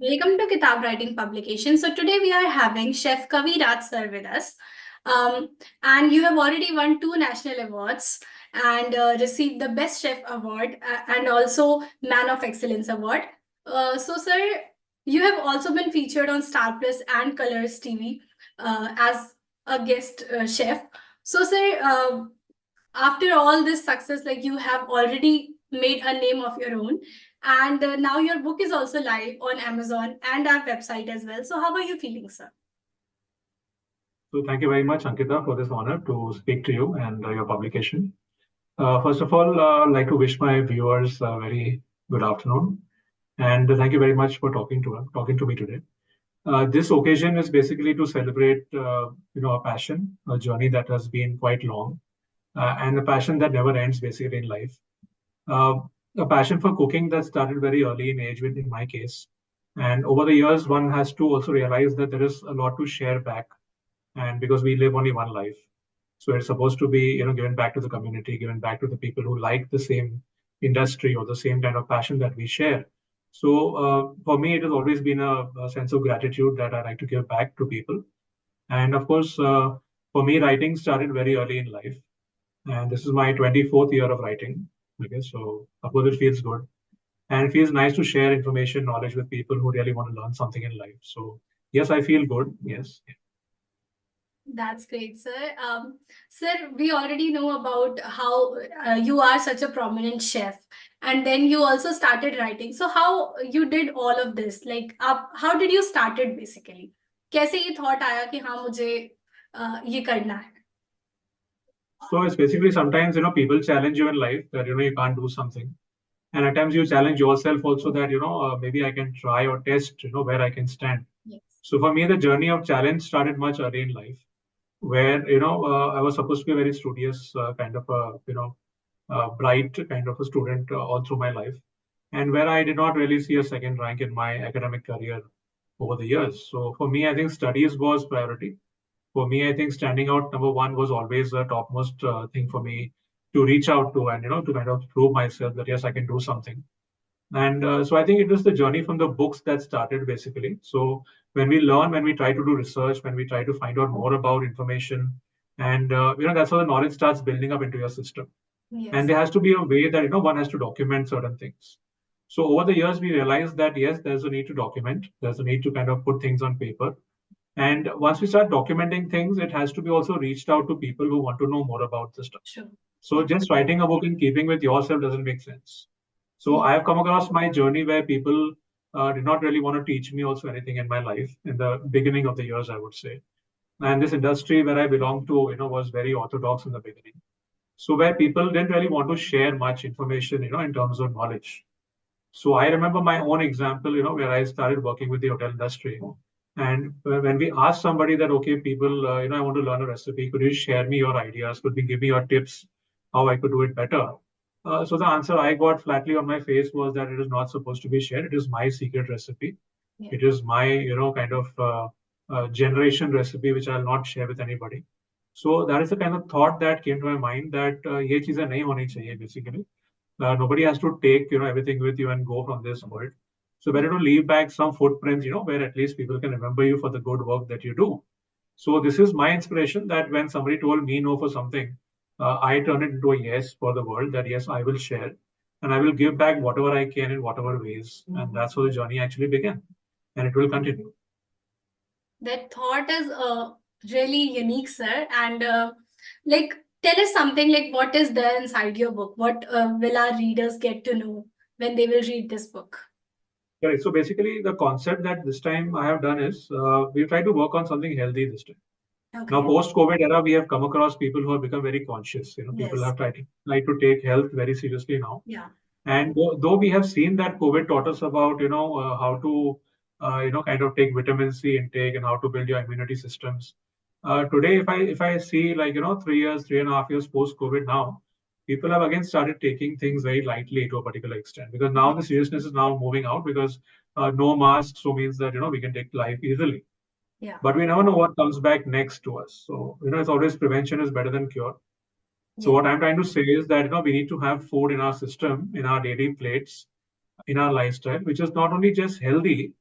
Welcome to Kitab Writing Publication. So today we are having Chef Kaviraj sir with us. Um, and you have already won two national awards and received the Best Chef Award and also Man of Excellence Award. So sir, you have also been featured on Star Plus and Colors TV as a guest chef. So sir, after all this success, like you have already made a name of your own, and now your book is also live on Amazon and our website as well. So how are you feeling, sir? So thank you very much, Ankita, for this honor to speak to you and your publication. First of all, I'd like to wish my viewers a very good afternoon, and thank you very much for talking to me today. This occasion is basically to celebrate, a passion, a journey that has been quite long, and a passion that never ends, basically in life. Uh, a passion for cooking that started very early in age, in my case, and over the years, one has to also realize that there is a lot to share back, and because we live only one life, so it's supposed to be given back to the community, given back to the people who like the same industry or the same kind of passion that we share. So for me, it has always been a sense of gratitude that I like to give back to people. And of course, for me, writing started very early in life, and this is my 24th year of writing, I guess. So of course it feels good, and it feels nice to share information, knowledge with people who really want to learn something in life. So yes, I feel good. Yes. That's great, sir. Sir, we already know about how you are such a prominent chef, and then you also started writing. So how you did all of this? Like, how did you started basically? कैसे ये thought आया कि हाँ मुझे ये करना है? So it's basically sometimes, people challenge you in life that, you can't do something. And at times you challenge yourself also that, maybe I can try or test, where I can stand. Yes. So for me, the journey of challenge started much early in life, where, I was supposed to be a very studious kind of a, bright kind of a student all through my life, and where I did not really see a second rank in my academic career over the years. So for me, I think studies was priority. For me, I think standing out number one was always the topmost thing for me to reach out to, and to kind of prove myself that yes, I can do something. And so I think it was the journey from the books that started basically. So when we learn, when we try to do research, when we try to find out more about information, and that's how the knowledge starts building up into your system. Yes. And there has to be a way that one has to document certain things. So over the years, we realized that yes, there's a need to document. There's a need to kind of put things on paper. And once we start documenting things, it has to be also reached out to people who want to know more about the stuff. Sure. So just writing a book in keeping with yourself doesn't make sense. So I have come across my journey where people did not really want to teach me also anything in my life in the beginning of the years, I would say. And this industry where I belong to, was very orthodox in the beginning. So where people didn't really want to share much information, in terms of knowledge. So I remember my own example, where I started working with the hotel industry. And when we asked somebody that, okay, people, I want to learn a recipe, could you share me your ideas? Could you give me your tips how I could do it better? So the answer I got flatly on my face was that it is not supposed to be shared. It is my secret recipe. Yeah. It is my, kind of generation recipe, which I'll not share with anybody. So that is the kind of thought that came to my mind that ये चीजें नहीं होनी चाहिए basically. Nobody has to take everything with you and go from this world. So better to leave back some footprints, where at least people can remember you for the good work that you do. So this is my inspiration that when somebody told me no for something, I turned it into a yes for the world. That yes, I will share, and I will give back whatever I can in whatever ways, and that's how the journey actually began, and it will continue. That thought is really unique, sir. And like, tell us something like what is there inside your book? What will our readers get to know when they will read this book? Right. So basically, the concept that this time I have done is we try to work on something healthy this time. Okay. Now, post-COVID era, we have come across people who have become very conscious. People have tried to take health very seriously now. Yeah. And though we have seen that COVID taught us about, how to, kind of take vitamin C intake and how to build your immunity systems. Today, if I see like, 3 years, 3.5 years post-COVID now, people have again started taking things very lightly to a particular extent because now the seriousness is now moving out because no masks, so means that, we can take life easily. Yeah. But we never know what comes back next to us. So, it's always prevention is better than cure. So what I'm trying to say is that, we need to have food in our system, in our daily plates, in our lifestyle, which is not only just healthy,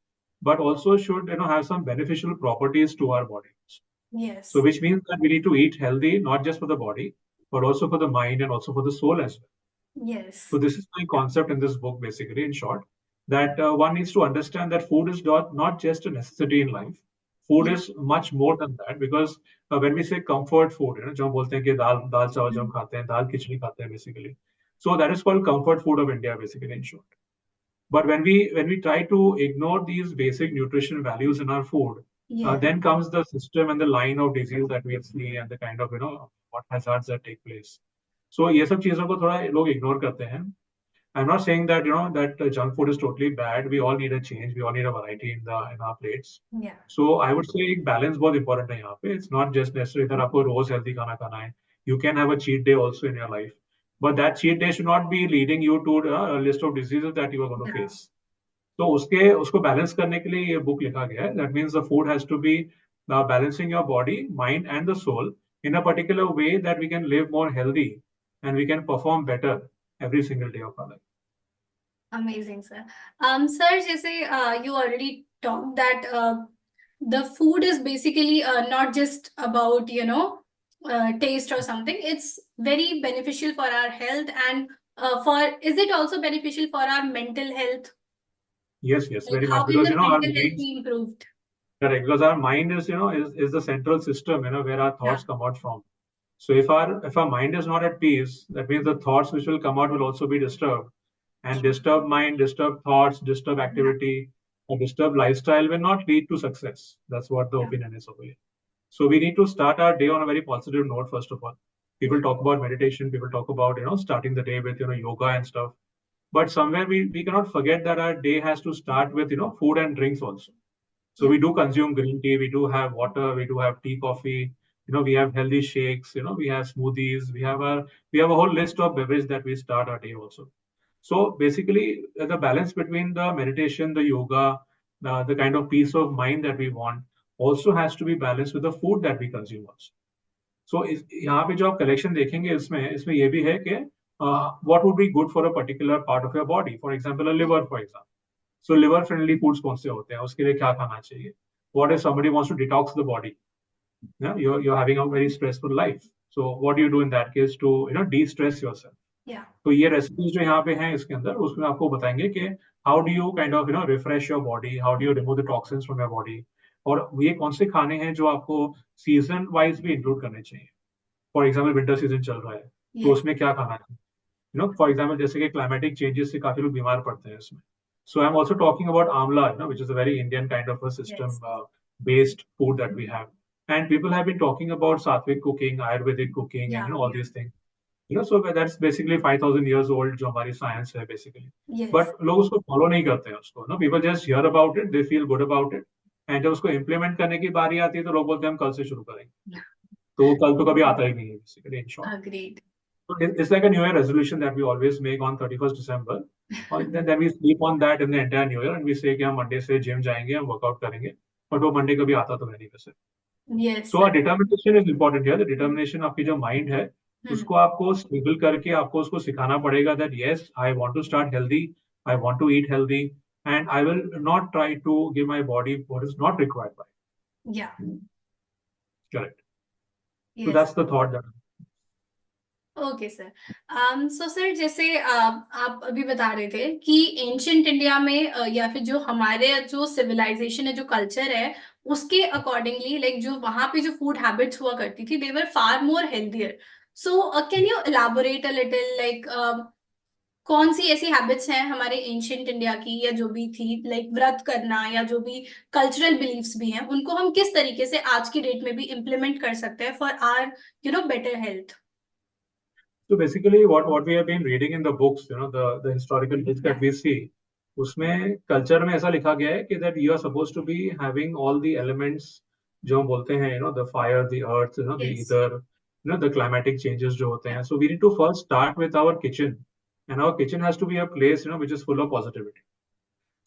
but also should have some beneficial properties to our bodies. So Yes. which means that we need to eat healthy, not just for the body, but also for the mind and also for the soul as well. So Yes. this is my concept in this book, basically, in short, that one needs to understand that food is not just a necessity in life. Food Yeah. is much more than that because when we say comfort food, जो हम बोलते हैं कि दाल दाल चावल जो हम Mm. खाते हैं, दाल खिचड़ी खाते हैं, basically. So that is called comfort food of India, basically, in short. But when we try to ignore these basic nutrition values in our food, Yeah. then comes the system and the line of disease that we see and the kind of what hazards that take place. So ये सब चीजों को थोड़ा लोग ignore करते हैं. I'm not saying that that junk food is totally bad. We all need a change. We all need a variety in our plates. Yeah. So I would say एक balance बहुत important है यहाँ पे. It's not just necessary that आपको रोज healthy खाना खाना है. You can have a cheat day also in your life, but that cheat day should not be leading you to a list of diseases that you are going to Yeah. face. तो उसको balance करने के लिए ये book लिखा गया है. That means the food has to be balancing your body, mind, and the soul in a particular way that we can live more healthy and we can perform better every single day of our life. Amazing, sir. Sir, जैसे you already talked that the food is basically not just about taste or something. It's very beneficial for our health and for is it also beneficial for our mental health? Yes, yes, Like very how much can because the our mental health minds, be improved? correct, because our mind is the central system where our Yeah. thoughts come out from. So if our mind is not at peace, that means the thoughts which will come out will also be disturbed. And disturbed mind, disturbed thoughts, disturbed Yeah. activity, a disturbed lifestyle will not lead to success. That's what the Yeah. opinion is over here. So we need to start our day on a very positive note, first of all. People talk about meditation, people talk about, starting the day with, yoga and stuff. But somewhere we cannot forget that our day has to start with, food and drinks also. So Yeah. we do consume green tea, we do have water, we do have tea, coffee, we have healthy shakes, we have smoothies, we have a whole list of beverages that we start our day also. So basically, the balance between the meditation, the yoga, the kind of peace of mind that we want also has to be balanced with the food that we consume also. So यहाँ पे जो आप collection देखेंगे इसमें इसमें ये भी है कि what would be good for a particular part of your body, for example a liver, for example. So liver friendly foods कौन से होते हैं, उसके लिए क्या खाना चाहिए? What if somebody wants to detox the body? Yeah, you're having a very stressful life. So what do you do in that case to de-stress yourself? Yeah. तो ये रेसिपीज जो यहाँ पे हैं इसके अंदर उसमें आपको बताएंगे कि how do you kind of refresh your body, how do you remove the toxins from your body, और ये कौन से खाने हैं जो आपको सीजन वाइज भी इंक्लूड करने चाहिए. फॉर एग्जाम्पल विंटर सीजन चल रहा है तो Yes. उसमें क्या खाना है, फॉर एग्जाम्पल जैसे कि क्लाइमेटिक चेंजेस से काफी लोग बीमार पड़ते हैं इसमें. So I am also talking about amla, which is a very Indian kind of a system Yes. based food that we have. And people have been talking about sattvic cooking, ayurvedic cooking, and Yeah. all Yeah. these things. So that's basically 5,000 years old जो हमारी science है basically. Yes. But लोग उसको follow नहीं करते हैं उसको. People just hear about it, they feel good about it, and जब उसको implement करने की बारी आती है तो लोग बोलते हैं हम कल से शुरू करेंगे. तो वो कल तो कभी आता ही नहीं है basically, in short. Agreed. So it's like a New Year resolution that we always make on 31st December. And then we sleep on that in the entire New Year and we say कि हम Monday से gym जाएंगे, हम workout करेंगे. But वो Monday कभी आता तो है नहीं वैसे. Yes, So sir. our determination is important here. The determination आपकी जो mind है, Hmm. उसको आपको stable करके आपको उसको सिखाना पड़ेगा that yes, I want to start healthy, I want to eat healthy, and I will not try to give my body what is not required by it. Yeah. Correct. So Yes. that's the thought that. Okay sir. So sir जैसे आप अभी बता रहे थे कि ancient India में या फिर जो हमारे जो सिविलाइजेशन है, जो कल्चर है, उसके अकॉर्डिंगली लाइक जो वहां पे जो फूड हैबिट्स हुआ करती थी they were far more healthier. So can you elaborate a little like कौन सी ऐसी हैबिट्स हैं हमारे एंशियंट इंडिया की या जो भी थी लाइक व्रत करना या जो भी कल्चरल बिलीफ्स भी हैं उनको हम किस तरीके से आज की डेट में भी इम्प्लीमेंट कर सकते हैं for our better health. So basically, what we have been reading in the books, the historical books that we see, उसमें culture में ऐसा लिखा गया है कि that you are supposed to be having all the elements जो हम बोलते हैं, the fire, the earth, the Yes. ether, the climatic changes जो होते Yeah. हैं. So we need to first start with our kitchen, and our kitchen has to be a place, which is full of positivity.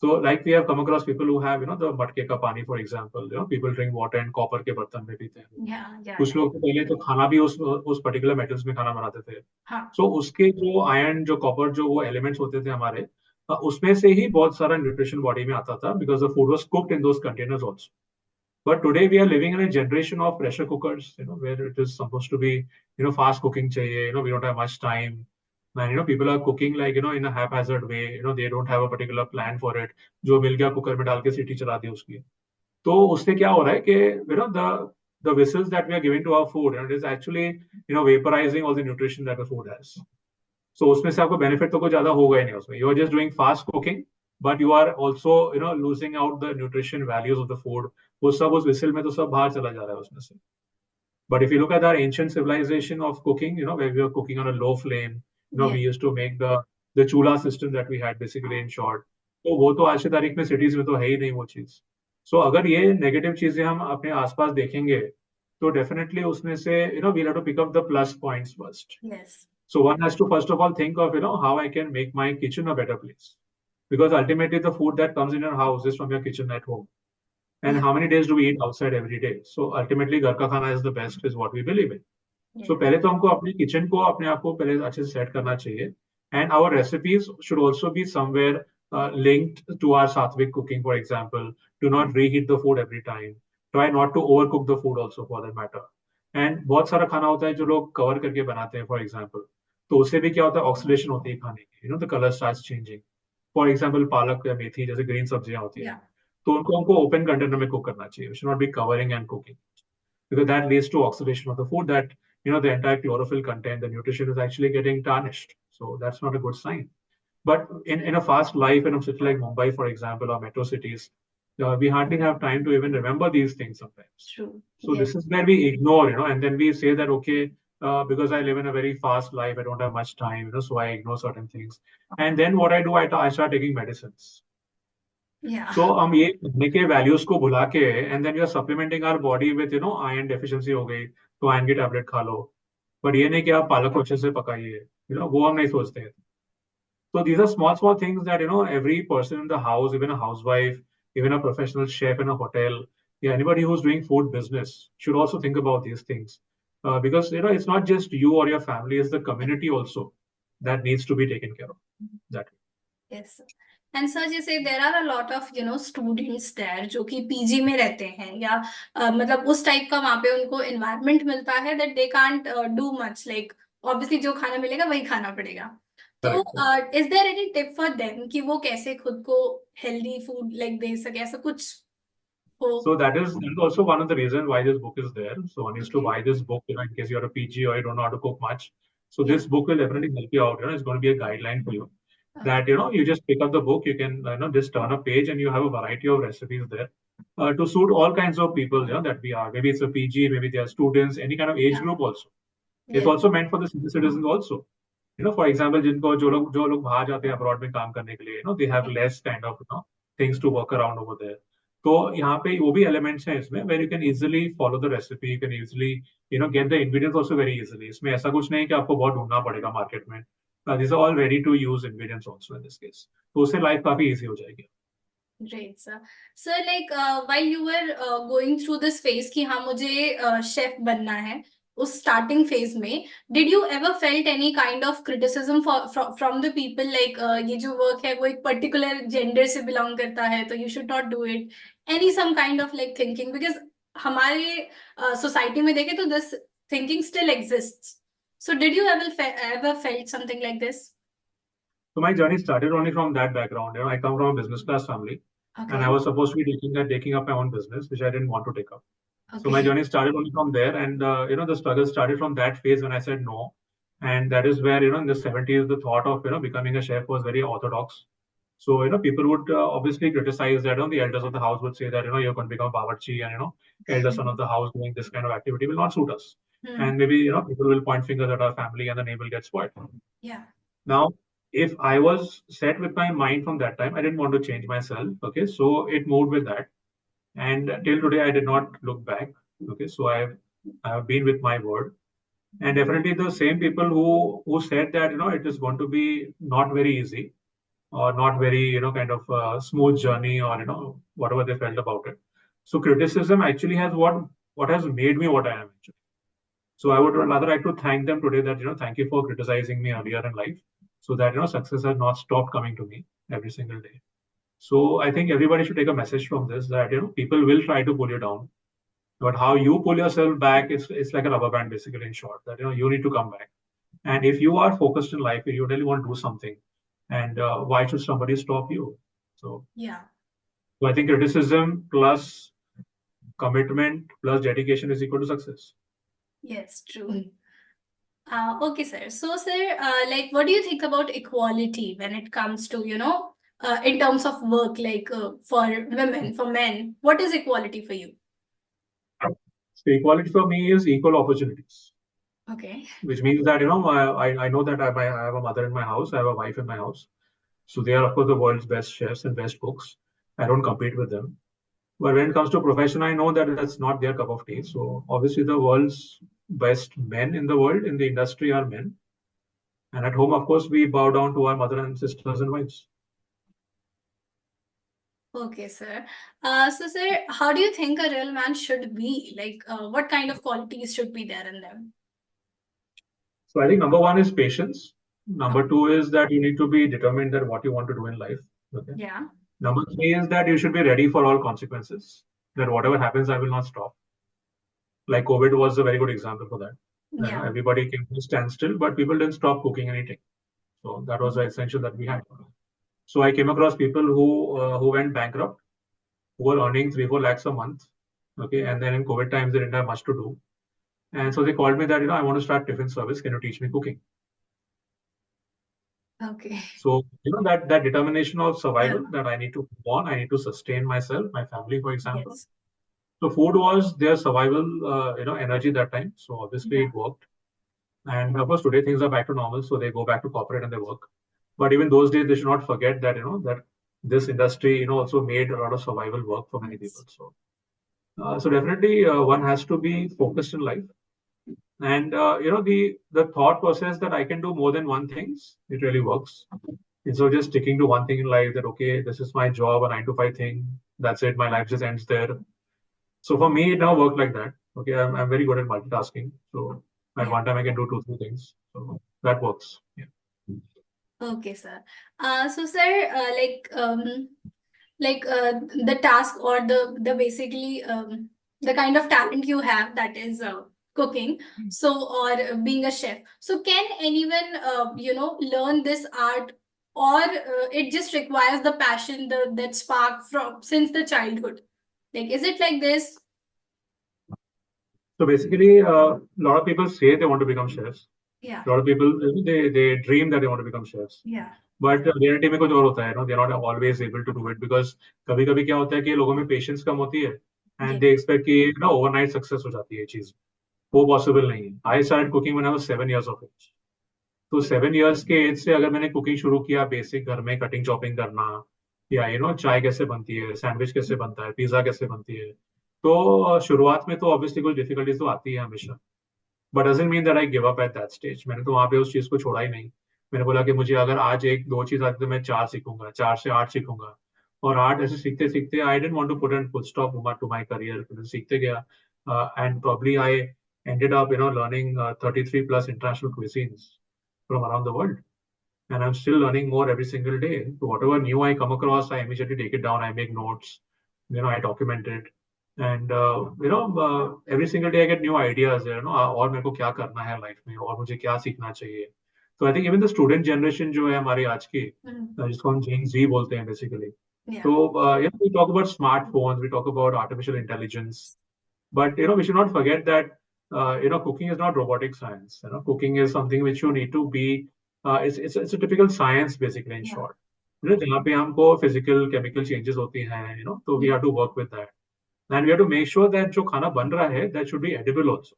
So like we have come across people who have, the मटके का पानी, for example, people drink water in copper के बर्तन में पीते हैं. Yeah, yeah, कुछ yeah. लोग तो पहले तो खाना भी उस पर्टिकुलर मेटल्स में खाना बनाते थे. हाँ. सो उसके जो आयरन, जो कॉपर, जो वो एलिमेंट्स होते थे हमारे, उसमें से ही बहुत सारा न्यूट्रिशन बॉडी में आता था because the food was cooked in those containers also. But today we are living in a generation of pressure cookers, where it is supposed to be, fast cooking chahiye, we don't have much time. And, people are cooking like, in a haphazard way, they don't have a particular plan for it. जो मिल गया cooker में डाल के सीटी चला दी उसकी. तो उससे क्या हो रहा है कि, the whistles that we are giving to our food, it is actually, vaporizing all the nutrition that the food has. So उसमें से आपको बेनिफिट तो कुछ ज्यादा होगा ही नहीं उसमें. You are just doing fast cooking, but you are also, losing out the nutrition values of the food. वो सब उस whistle में तो सब बाहर चला जा रहा है उसमें से. But if you look at our ancient civilization of cooking, where we were cooking on a low flame, Yeah. we used to make the chula system that we had basically in short. तो वो तो आज की तारीख में cities में तो है ही नहीं वो चीज. So अगर ये negative चीजें हम अपने आसपास देखेंगे, तो definitely उसमें से, we'll have to pick up the plus points first. Yes. So one has to first of all think of, how I can make my kitchen a better place. Because ultimately the food that comes in your house is from your kitchen at home. And Yeah. how many days do we eat outside every day? So ultimately घर का खाना is the best, is what we believe in. So Yeah. पहले तो हमको अपने kitchen को अपने आप को पहले अच्छे से set करना चाहिए. And our recipes should also be somewhere linked to our sattvic cooking, for example. Do not reheat the food every time. Try not to overcook the food also, for that matter. And बहुत सारा खाना होता है जो लोग cover करके बनाते हैं, फॉर एग्जाम्पल. तो उससे भी क्या होता है, ऑक्सीडेशन होती है खाने की, the colour starts changing. For example पालक या मेथी जैसे ग्रीन सब्जियां होती हैं, Yeah. तो उनको हमको ओपन कंटेनर में कुक करना चाहिए. Should not be covering and cooking, because that leads to oxidation of the food, that the entire chlorophyll content, the nutrition is actually getting tarnished. So that's not a good sign. But in a fast life, in a city like Mumbai, for example, or metro cities, we hardly have time to even remember these things sometimes. True. So Yes. this is where we ignore, and then we say that, okay, because I live in a very fast life, I don't have much time, so I ignore certain things. And then what I do, I start taking medicines. Yeah. So हम ये खाने के values को भुला के, and then we are supplementing our body with, iron deficiency हो गई, तो आयरन की टैबलेट खा लो. बट ये नहीं कि आप पालक को अच्छे से पकाइए, वो हम नहीं सोचते हैं. So these are small, small things that, every person in the house, even a housewife, even a professional chef in a hotel, yeah, anybody who's doing food business should also think about these things. Because, it's not just you or your family, it's the community also that needs to be taken care of. That way. Yes. And sir, जैसे there are a lot of students there जो कि PG में रहते हैं या मतलब उस type का वहाँ पे उनको environment मिलता है that they can't do much, like obviously जो खाना मिलेगा वही खाना पड़ेगा. तो Correct. is there any tip for them कि वो कैसे खुद को healthy food like दे सके, ऐसा कुछ हो? So that is also one of the reasons why this book is there. So one is to Okay. buy this book, in case you're a PG or you don't know how to cook much. So Yeah. this book will definitely help you out. It's going to be a guideline for you. Okay. That you just pick up the book, you can just turn a page, and you have a variety of recipes there to suit all kinds of people. That we are. Maybe it's a PG, maybe they are students, any kind of age Yeah. group also. It's Yeah. also meant for the senior citizens also. For example, जिनको जो लोग बाहर जाते हैं abroad में काम करने के लिए, they have less kind of things to work around over there. तो यहाँ पे वो भी elements हैं इसमें where you can easily follow the recipe, you can easily get the ingredients also very easily. इसमें ऐसा कुछ नहीं कि आपको बहुत ढूंढना पड़ेगा मार्केट में. These are all ready to use ingredients also in this case. तो उससे लाइफ काफी easy हो जाएगी. Great, sir. Sir, like while you were going through this phase कि हाँ मुझे शेफ बनना है, उस starting phase में, did you ever felt any kind of criticism from the people like ये जो work है वो एक particular gender से belong करता है तो you should not do it, any some kind of like thinking, because हमारे society में देखे तो this thinking still exists. So did you ever felt something like this? So my journey started only from that background. I come from a business class family, and I Okay. was supposed to be taking up my own business, which I didn't want to take up. So my Okay. journey started only from there, and the struggle started from that phase when I said no, and that is where in the 70s the thought of becoming a chef was very orthodox. So people would obviously criticize that. The elders of the house would say that you're going to become a bawarchi, and elder son of the house doing this kind of activity will not suit us, and maybe people will point fingers at our family, and the name will get spoiled. Yeah. Now, if I was set with my mind from that time, I didn't want to change myself. Okay, so it moved with that, and till today I did not look back. Okay, so I have been with my word, and definitely the same people who said that it is going to be not very easy or not very kind of smooth journey, or whatever they felt about it. So criticism actually has what has made me what I am actually. So I would rather like to thank them today that thank you for criticizing me earlier in life. so that success has not stopped coming to me every single day. So I think everybody should take a message from this, that people will try to pull you down, but how you pull yourself back is it's like a rubber band, basically, in short, that you need to come back. And if you are focused in life, if you really want to do something, and why should somebody stop you? So, Yeah. so I think criticism plus commitment plus dedication is equal to success. Yes, true. Okay, sir. So, sir, like, what do you think about equality when it comes to, in terms of work, like for women, for men? What is equality for you? So equality for me is equal opportunities, Okay. which means that I know that I have a mother in my house, I have a wife in my house, so they are of course the world's best chefs and best cooks. I don't compete with them. But when it comes to profession, I know that that's not their cup of tea. So obviously, the world's best men in the world in the industry are men. And at home, of course, we bow down to our mother and sisters and wives. Okay, sir. So, sir, how do you think a real man should be? Like, what kind of qualities should be there in them? So I think number one is patience. Oh, Number two is that you need to be determined that what you want to do in life. Okay. yeah. Number three is that you should be ready for all consequences. That whatever happens, I will not stop. Like COVID was a very good example for that. Yeah. Everybody came to a standstill, but people didn't stop cooking and eating. So that was the essential that we had. So I came across people who went bankrupt, who were earning 3-4 lakhs a month. Okay, and then in COVID times they didn't have much to do, and so they called me that I want to start tiffin service. Can you teach me cooking? Okay. So that determination of Yeah. survival, that I need to move on, I need to sustain myself, my family, for example. Yes. So food was their survival, energy that time. So obviously Yeah. it worked. And of course today things are back to normal, so they go back to corporate and they work. But even those days, they should not forget that that this industry also made a lot of survival work for many people. Yes. So definitely one has to be focused in life, and the thought process that I can do more than one things, it really works. Instead of just sticking to one thing in life, that okay, this is my job, a 9 to 5 thing, that's it, my life just ends there. So for me, it now worked like that. Okay, I'm very good at multitasking. So at Yeah. one time I can do two, three things. So that works. Yeah. Okay, sir. So, sir, the task or the basically the kind of talent you have, that is cooking, so or being a chef, so can anyone learn this art, or it just requires the passion, that spark from since the childhood, like, is it like this? So basically, a lot of people say they want to become chefs. Yeah. A lot of people, they dream that they want to become chefs. Yeah. But reality में कुछ और होता है they not always able to do it because कभी कभी क्या होता है कि लोगों में पेशेंस कम होती है एंड Yeah. दे एक्सपेक्ट कि ओवरनाइट सक्सेस हो जाती है ये चीज. वो पॉसिबल नहीं है. I start cooking when I was 7 years of age. तो 7 इयर्स के एज से अगर मैंने कुकिंग शुरू किया, बेसिक घर में कटिंग चॉपिंग करना, या चाय कैसे बनती है, सैंडविच कैसे बनता है, पिज्जा कैसे बनती है, तो शुरुआत में तो ऑब्वियसली कुछ डिफिकल्टीज तो आती है हमेशा. But doesn't mean that I give up at that stage. मैंने तो वहां पे उस चीज को छोड़ा ही नहीं. मैंने बोला कि मुझे अगर आज एक दो चीज आती तो मैं चार सीखूंगा, 4 से 8 सीखूंगा. और 8 ऐसे सीखते सीखते I didn't want to put an full stop to my career. सीखते गया, and probably I ended up learning 33 plus international cuisines from around the world, and I'm still learning more every single day. So whatever new I come across, I immediately take it down. I make notes, I document it, and every single day I get new ideas. और मेरे को क्या करना है life में, और मुझे क्या सीखना चाहिए. So I think even the student generation जो है हमारी आज की, जिसको हम Gen Z बोलते हैं basically. Yeah. So we talk about smartphones, we talk about artificial intelligence, but we should not forget that cooking is not robotic science. Cooking is something which you need to be. It's a typical science basically, in Yeah. short. जहाँ पे हमको physical chemical changes होती हैं, तो we have to work with that, and we have to make sure that जो खाना बन रहा है, that should be edible also.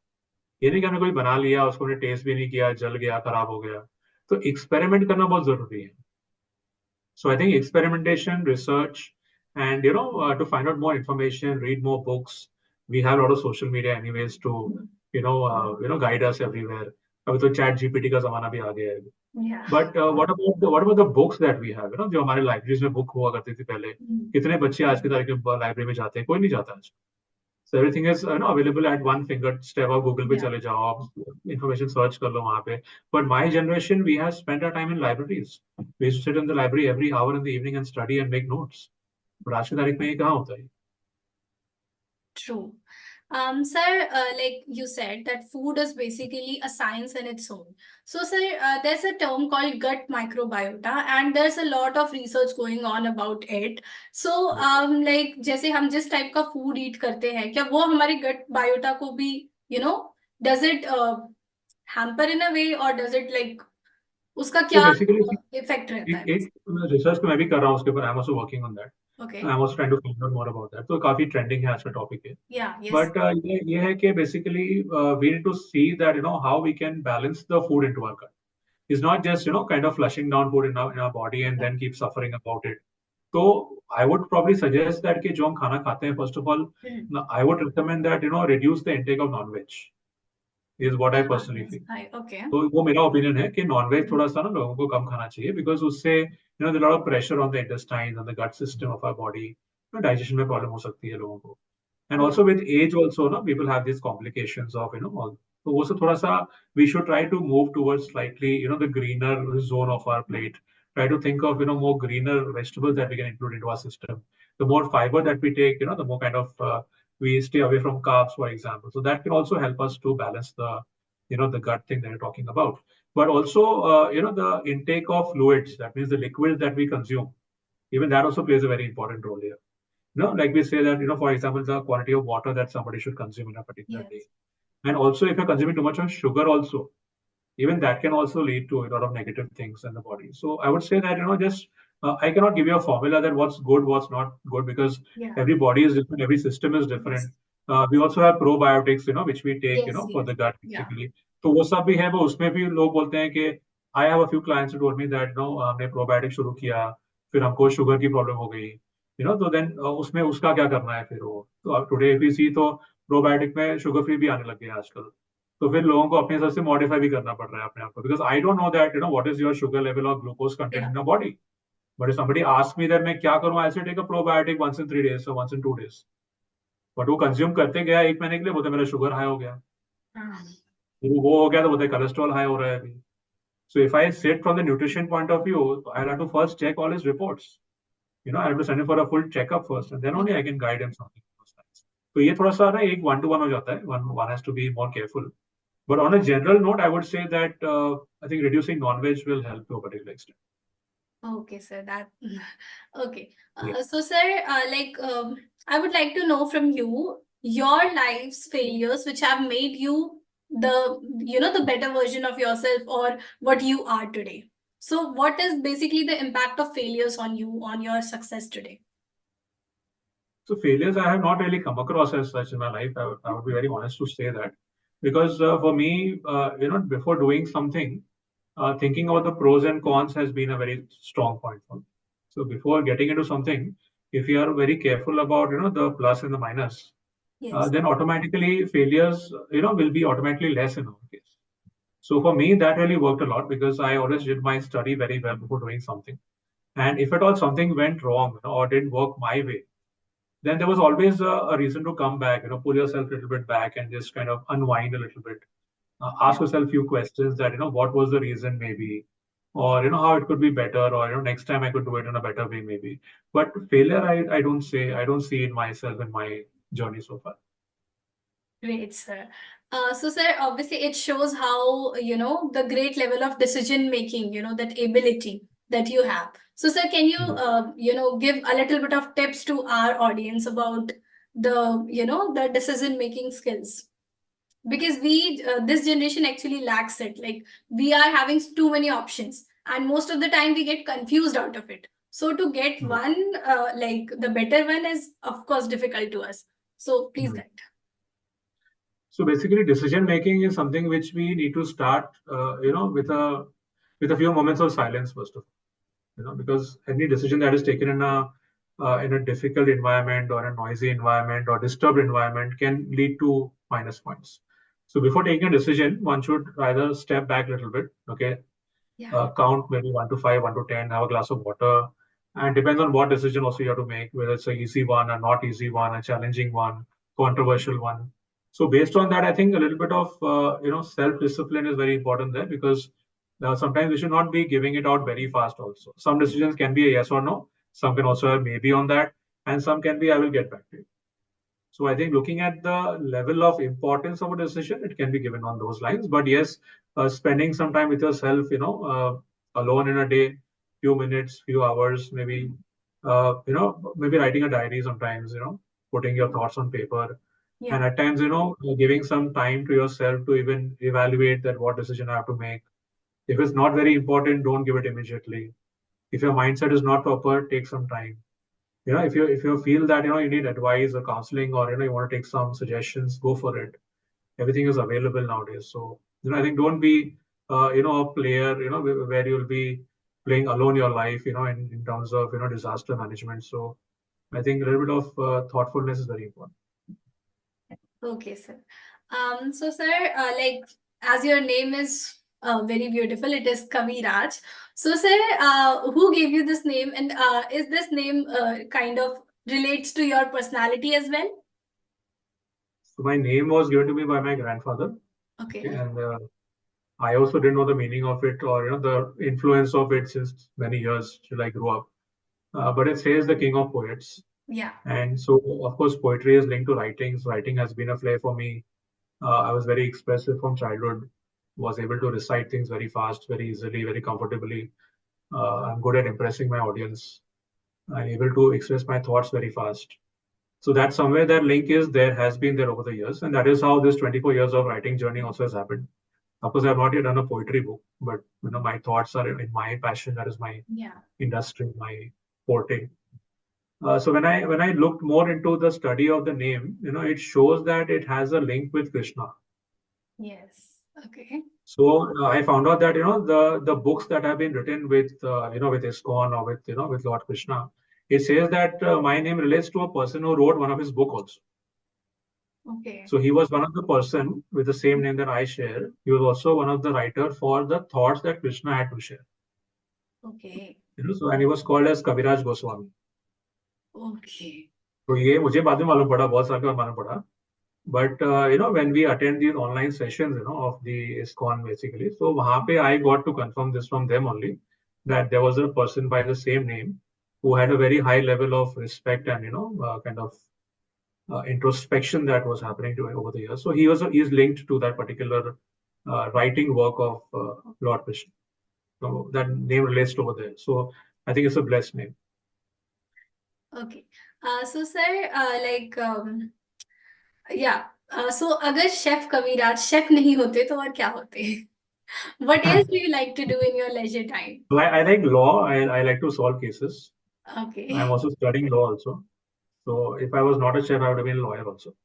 ये नहीं कि हमने कोई बना लिया, उसको हमने टेस्ट भी नहीं किया, जल गया, खराब हो गया. तो एक्सपेरिमेंट करना बहुत जरूरी है. So I think experimentation, research, and to find out more information, read more books. We have a lot of social media anyways to guide us everywhere. अभी तो चैट जीपीटी का जमाना भी आ गया है. Yeah. But what about the books that we have, जो हमारे libraries में बुक हुआ करती थी पहले. कितने बच्चे आज की तारीख में लाइब्रेरी में जाते हैं? कोई नहीं जाता आज. So everything is available at one finger step. आप Google पे Yeah. चले जाओ, आप information search कर लो वहाँ पे. But my generation, we have spent our time in libraries. We used to sit in the library every hour in the evening and study and make notes. But आज की तारीख में ये कहाँ होता है? True. Sir, like you said, that food is basically a science in its own. So, sir, there's a term called gut microbiota, and there's a lot of research going on about it. So, like जैसे हम जिस type का food ईट करते हैं, क्या वो हमारे गट biota को भी, does it hamper in a way, or does it like उसका So क्या basically, इफेक्ट रहता है? एक रिसर्च तो मैं भी कर रहा हूँ उसके ऊपर. I am also working on that. Okay. I am also trying to find out more about that. तो काफी ट्रेंडिंग है आज का टॉपिक है. या. यस. बट ये है कि basically we need to see that how we can balance the food into our gut. It's not just kind of flushing down food in our body and then keep suffering about it. So I would probably suggest that कि जो हम खाना खाते हैं, first of all, I would recommend that reduce the intake of non-veg. Is what I personally feel. Okay. तो वो मेरा opinion है कि नॉनवेज थोड़ा सा ना लोगों को कम खाना चाहिए, बिकॉज उससे lot of pressure on the intestine on the gut system of our body. Digestion में प्रॉब्लम हो सकती है लोगों को. And also with age also, no, people have these complications of, all. So also thoda sa, we should try to move towards slightly, the greener zone of our plate. Try to think of, more greener vegetables that we can include into our system. The more fiber that we take, the more kind of we stay away from carbs, for example. So that can also help us to balance the gut thing that you're talking about. But also, the intake of fluids, that means the liquids that we consume, even that also plays a very important role here. Like we say that, for example, the quantity of water that somebody should consume in a particular day. Yes. And also, if you're consuming too much of sugar, also, even that can also lead to a lot of negative things in the body. So I would say that, just I cannot give you a formula that what's good, what's not good, because Yeah. every body is different, every system is different. Yes. We also have probiotics, which we take, Yes. for Yes. the gut Yeah. basically. तो वो सब भी है, वो उसमें भी लोग बोलते हैं कि I have a few clients who told me that हमने probiotic शुरू किया, फिर हमको शुगर की प्रॉब्लम हो गई, तो देन उसमें उसका क्या करना है फिर वो. तो टुडे इफ यू सी तो प्रोबायोटिक में शुगर फ्री भी आने लग गए हैं आजकल. तो फिर लोगों को अपने हिसाब से मॉडिफाई भी करना पड़ रहा है अपने आप को, because I don't know that what is your sugar level और glucose content Yeah. In a body. But if somebody ask me that मैं क्या करूं, I say take a probiotic once in 3 days और वंस इन 2 days. बट वो consume करते गया 1 महीने के लिए, बोलते मेरा शुगर हाई हो गया, फिर वो हो गया तो बोलते कोलेस्ट्रॉल हाई हो रहा है अभी. So if I sit from the nutrition point of view, I'll have to first check all his reports. I have to send him for a full checkup first, and then only I can guide him something. तो ये थोड़ा सा ना एक 1-to-1 हो जाता है. One has to be more careful. But on a general note, I would say that I think reducing non-veg will help to a particular extent. Okay, sir. That okay. Yeah. So, sir, I would like to know from you your life's failures, which have made you the better version of yourself, or what you are today. So, what is basically the impact of failures on you, on your success today? So failures I have not really come across as such in my life. I would be very honest to say that, because for me, before doing something, thinking about the pros and cons has been a very strong point for me. So before getting into something, if you are very careful about the plus and the minus, Yes. then automatically failures will be automatically less in our case. So for me, that really worked a lot, because I always did my study very well before doing something. And if at all something went wrong, or didn't work my way, then there was always a reason to come back, pull yourself a little bit back and just kind of unwind a little bit. Ask yourself a few questions that, what was the reason maybe, or, how it could be better, or, next time I could do it in a better way maybe. But failure, I don't see in myself in my journey so far. Great, sir. So, sir, obviously it shows how, the great level of decision making, that ability that you have. So, sir, can you, give a little bit of tips to our audience about the decision making skills? Because this generation actually lacks it. Like, we are having too many options, and most of the time we get confused out of it. So, to get Mhm. one, like the better one is, of course, difficult to us. So, please Mhm. guide. So basically, decision making is something which we need to start, with a few moments of silence first of all. Because any decision that is taken in a difficult environment or a noisy environment or disturbed environment can lead to minus points. So before taking a decision, one should either step back a little bit, okay, Yeah. count maybe 1 to 5, 1 to 10, have a glass of water, and depends on what decision also you have to make, whether it's a easy one, a not easy one, a challenging one. controversial one. So based on that, I think a little bit of self-discipline is very important there, because sometimes we should not be giving it out very fast also. Some decisions can be a yes or no. Some can also have maybe on that, and some can be I will get back to you. So I think looking at the level of importance of a decision, it can be given on those lines. But yes, spending some time with yourself, alone in a day, few minutes, few hours, maybe writing a diary sometimes, putting your thoughts on paper, Yeah. and at times, giving some time to yourself to even evaluate that what decision I have to make. If it's not very important, don't give it immediately. If your mindset is not proper, take some time. If you feel that you need advice or counseling, or you want to take some suggestions, go for it. Everything is available nowadays. So I think don't be a player where you'll be playing alone your life in terms of disaster management. So I think a little bit of thoughtfulness is very important. Okay, sir. So sir, like as your name is very beautiful, it is Kaviraj. So sir, who gave you this name, and is this name kind of relates to your personality as well? So my name was given to me by my grandfather. Okay. Okay, and I also didn't know the meaning of it, or the influence of it since many years till I grew up. But it says the king of poets. Yeah. And so, of course, poetry is linked to writing. So writing has been a flair for me. I was very expressive from childhood, was able to recite things very fast, very easily, very comfortably. I'm good at impressing my audience. I'm able to express my thoughts very fast. So that somewhere that link is there, has been there over the years. And that is how this 24 years of writing journey also has happened. Of course, I've not yet done a poetry book, but my thoughts are in my passion. That is my industry, my forte. So when I looked more into the study of the name, it shows that it has a link with Krishna. Yes. Okay. So I found out that the books that have been written with with ISKCON, or with with Lord Krishna, it says that my name relates to a person who wrote one of his book also. Okay. So he was one of the person with the same name that I share. He was also one of the writer for the thoughts that Krishna had to share. Okay. So and he was called as Kaviraj Goswami. Okay. तो ये मुझे बाद में मालूम पड़ा, बहुत साल के बाद मालूम पड़ा. But when we attend these online sessions, of the ISKCON basically, so वहाँ पे I got to confirm this from them only, that there was a person by the same name who had a very high level of respect and kind of introspection that was happening to him over the years. So he is linked to that particular writing work of Lord Krishna. So that name relates to over there. So I think it's a blessed name. Okay. So sir, yeah. So अगर chef कविराज chef नहीं होते तो और क्या होते? What else do you like to do in your leisure time? So I like law. I like to solve cases. Okay. I'm also studying law also. So if I was not a chef, I would have been a lawyer also.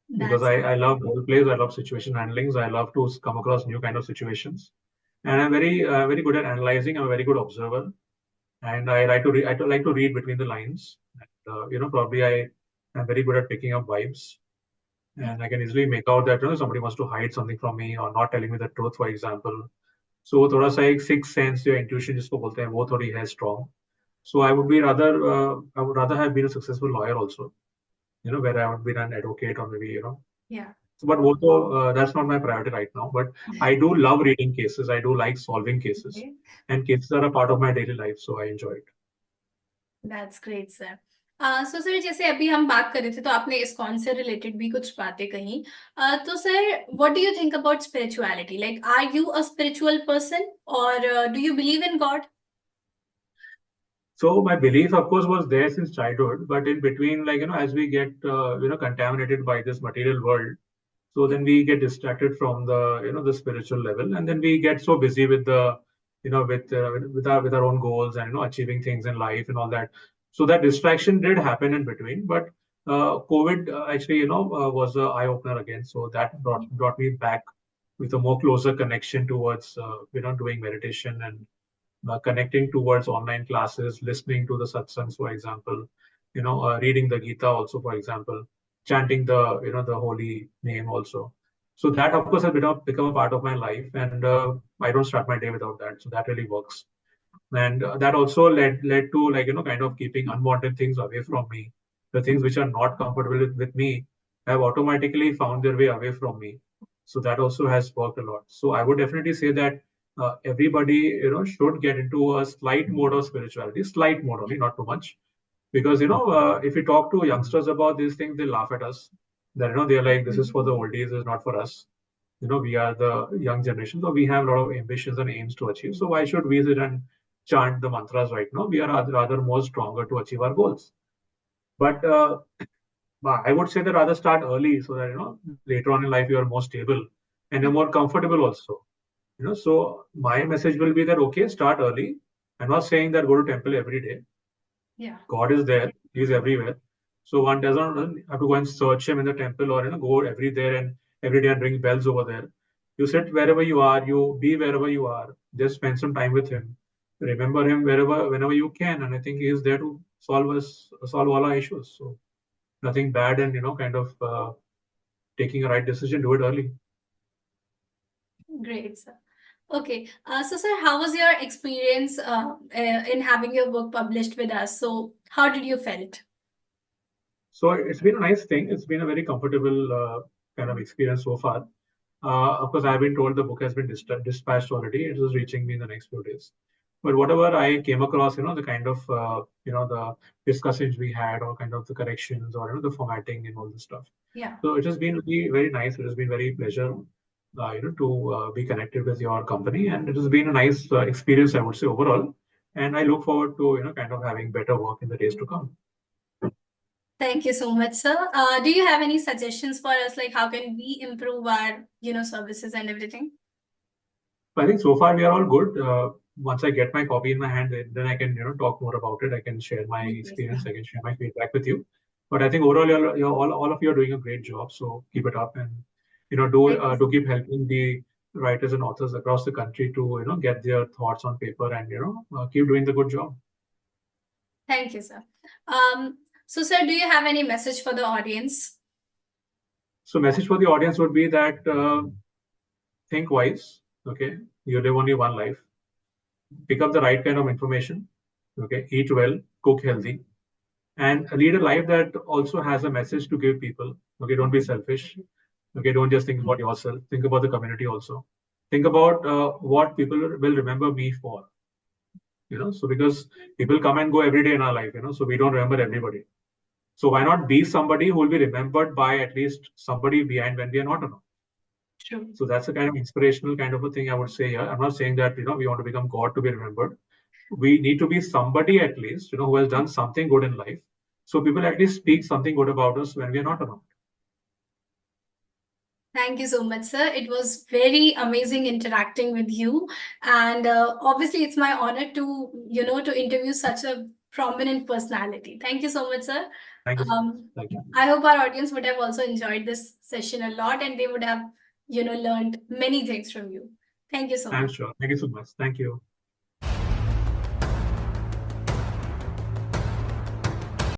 Because That's I love role plays, I love situation handlings, I love to come across new kind of situations, and I'm very good at analyzing. I'm a very good observer, and I like to like to read between the lines. And, probably I am very good at picking up vibes, and I can easily make out that somebody wants to hide something from me or not telling me the truth, for example. So थोड़ा सा एक sixth sense या intuition जिसको बोलते हैं वो थोड़ी है strong. So I would rather have been a successful lawyer also, where I would be an advocate, or maybe yeah. but also, that's not my priority right now. But I do love reading cases. I do like solving cases, Okay. and cases are a part of my daily life, so I enjoy it. That's great, sir. So sir जैसे अभी हम बात कर रहे थे तो आपने ISKCON से रिलेटेड भी कुछ बातें कही. तो sir what do you think about spirituality? Like are you a spiritual person और do you believe in God? So my belief, of course, was there since childhood, but in between, like as we get contaminated by this material world, so then we get distracted from the the spiritual level, and then we get so busy with the with our own goals, and achieving things in life and all that. So that distraction did happen in between, but COVID actually was an eye opener again. So that brought me back with a more closer connection towards doing meditation, and connecting towards online classes, listening to the satsangs, for example, reading the Gita also, for example, chanting the the holy name also. So that, of course, has become a part of my life, and I don't start my day without that. So that really works, and that also led to, like kind of keeping unwanted things away from me. the things which are not comfortable with me have automatically found their way away from me. So that also has worked a lot. So I would definitely say that everybody, should get into a slight mode of spirituality, slight mode only, not too much. Because, if we talk to youngsters about these things, they laugh at us. That, they're like, this is for the oldies, this is not for us. We are the young generation, so we have a lot of ambitions and aims to achieve. So why should we sit and chant the mantras right now? We are rather more stronger to achieve our goals. But I would say that rather start early so that later on in life you are more stable and you're more comfortable also. So my message will be that okay, start early. I'm not saying that go to temple every day. Yeah. God is there, He's everywhere. So one doesn't have to go and search Him in the temple or go every day and ring bells over there. You sit wherever you are, you be wherever you are. Just spend some time with Him. Remember Him whenever you can, and I think He is there to solve all our issues. So nothing bad, and kind of taking a right decision. Do it early. Great, sir. Okay. So, sir, how was your experience in having your book published with us? So, how did you felt? So it's been a nice thing. It's been a very comfortable kind of experience so far. Of course, I've been told the book has been dispatched already. It is reaching me in the next few days. But whatever I came across, the kind of, the discussions we had, or kind of the corrections, or the formatting and all this stuff. Yeah. So it has been really very nice. It has been very pleasure, to be connected with your company, and it has been a nice experience, I would say, overall. And I look forward to, kind of having better work in the days to come. Thank you so much, sir. Do you have any suggestions for us, like how can we improve our, services and everything? I think so far we are all good. Once I get my copy in my hand, then I can talk more about it. I can share my experience. I can share my feedback with you. But I think overall, all of you are doing a great job. So keep it up, and do keep helping the writers and authors across the country to get their thoughts on paper, and keep doing the good job. Thank you, sir. So, sir, do you have any message for the audience? So message for the audience would be that think wise. Okay, you live only one life. Pick up the right kind of information. Okay, eat well, cook healthy, and lead a life that also has a message to give people. Okay, don't be selfish. Okay, don't just think about yourself. Think about the community also. Think about what people will remember me for. So because people come and go every day in our life, so we don't remember everybody. So why not be somebody who will be remembered by at least somebody behind when we are not around? True. So that's a kind of inspirational kind of a thing I would say here. I'm not saying that we want to become God to be remembered. We need to be somebody at least who has done something good in life, so people at least speak something good about us when we are not around. Thank you so much, sir. It was very amazing interacting with you, and obviously, it's my honor to to interview such a prominent personality. Thank you so much, sir. Thank you so much. Thank you. I hope our audience would have also enjoyed this session a lot, and they would have learned many things from you. Thank you so I'm much. sure. Thank you so much. Thank you.